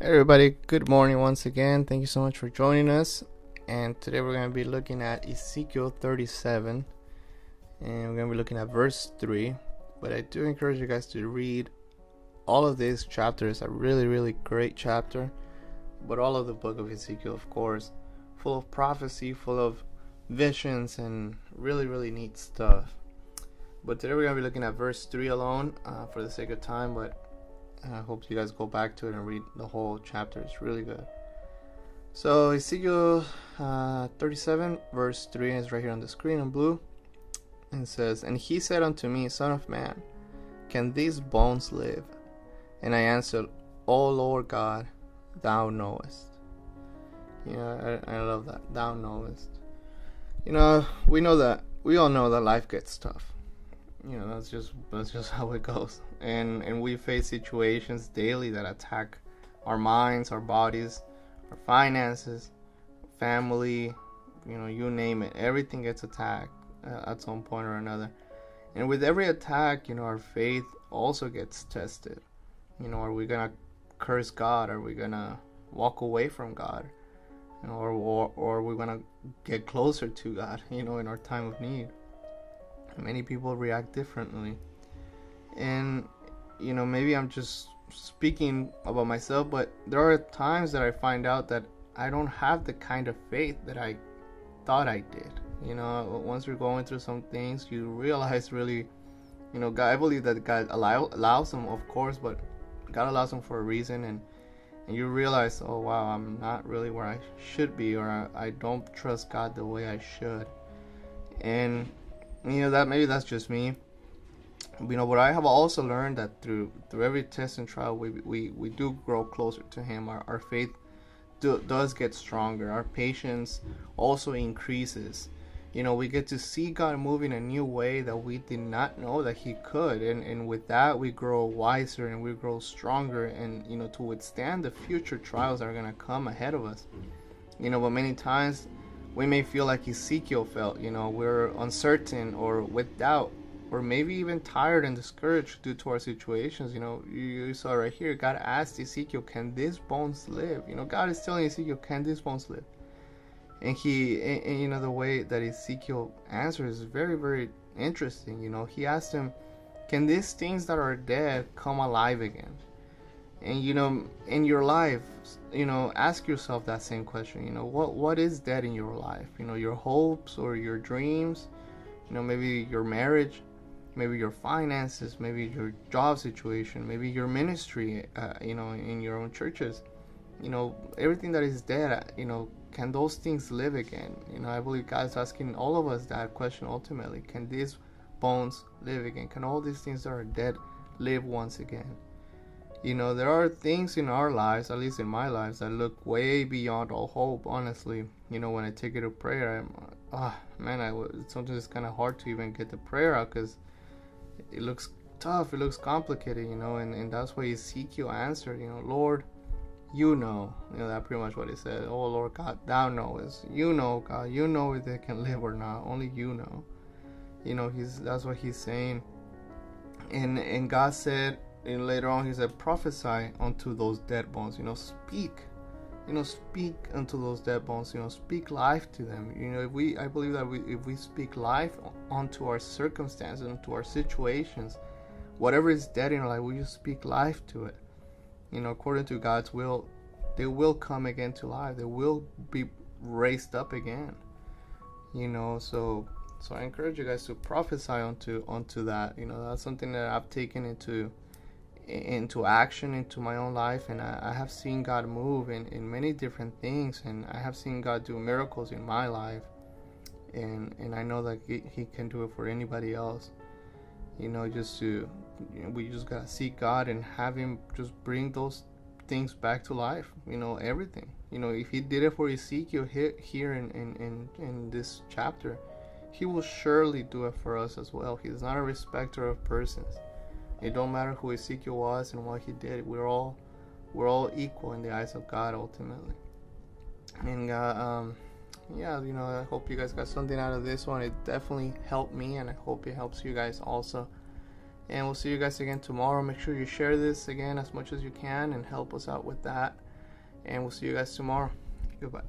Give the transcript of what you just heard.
Hey everybody, good morning once again. Thank you so much for joining us. And today we're going to be looking at Ezekiel 37, and we're going to be looking at verse 3. But I do encourage you guys to read all of these chapters. A really great chapter. But all of the book of Ezekiel, of course, full of prophecy, full of visions, and really neat stuff. But today we're going to be looking at verse 3 alone for the sake of time, but I hope you guys go back to it and read the whole chapter. It's really good. So Ezekiel 37 verse 3 is right here on the screen in blue. And it says, "And he said unto me, Son of man, can these bones live? And I answered, O Lord God, thou knowest." Yeah, I love that. Thou knowest. We all know that life gets tough. That's just how it goes. And we face situations daily that attack our minds, our bodies, our finances, family, you name it. Everything gets attacked at some point or another. And with every attack, our faith also gets tested. Are we going to curse God? Are we going to walk away from God? Or are we going to get closer to God, in our time of need? Many people react differently. And maybe I'm just speaking about myself, but there are times that I find out that I don't have the kind of faith that I thought I did. Once you're going through some things, you realize really, God, I believe that God allows them, of course, but God allows them for a reason, and you realize, oh wow, I'm not really where I should be, or I don't trust God the way I should. And that maybe that's just me. But I have also learned that through every test and trial, we do grow closer to Him. Our faith does get stronger. Our patience also increases. We get to see God move in a new way that we did not know that He could. And with that, we grow wiser and we grow stronger, and to withstand the future trials that are going to come ahead of us. But many times we may feel like Ezekiel felt. We're uncertain or with doubt, or maybe even tired and discouraged due to our situations. You saw right here, God asked Ezekiel, can these bones live? God is telling Ezekiel, can these bones live? And the way that Ezekiel answers is very interesting. He asked him, can these things that are dead come alive again? And in your life, ask yourself that same question. What is dead in your life? Your hopes or your dreams, maybe your marriage, maybe your finances, maybe your job situation, maybe your ministry, in your own churches. Everything that is dead, can those things live again? I believe God's asking all of us that question ultimately. Can these bones live again? Can all these things that are dead live once again? There are things in our lives, at least in my life, that look way beyond all hope, honestly. When I take it to prayer, sometimes it's kind of hard to even get the prayer out because it looks tough, it looks complicated, and that's why Ezekiel answered, Lord, that's pretty much what he said. Oh, Lord God, thou knowest. God, if they can live or not. Only you know. That's what he's saying. And God said, and later on he said, prophesy unto those dead bones. Speak unto those dead bones. Speak life to them. I believe that if we speak life onto our circumstances, onto our situations, whatever is dead in our life, we just speak life to it. According to God's will, they will come again to life. They will be raised up again. So I encourage you guys to prophesy onto that. That's something that I've taken into action into my own life, and I have seen God move in many different things, and I have seen God do miracles in my life, and I know that he can do it for anybody else. We just gotta seek God and have Him just bring those things back to life. Everything. If He did it for Ezekiel here in this chapter, He will surely do it for us as well. He's not a respecter of persons. It don't matter who Ezekiel was and what he did. We're all equal in the eyes of God ultimately. And I hope you guys got something out of this one. It definitely helped me, and I hope it helps you guys also. And we'll see you guys again tomorrow. Make sure you share this again as much as you can and help us out with that. and we'll see you guys tomorrow. Goodbye.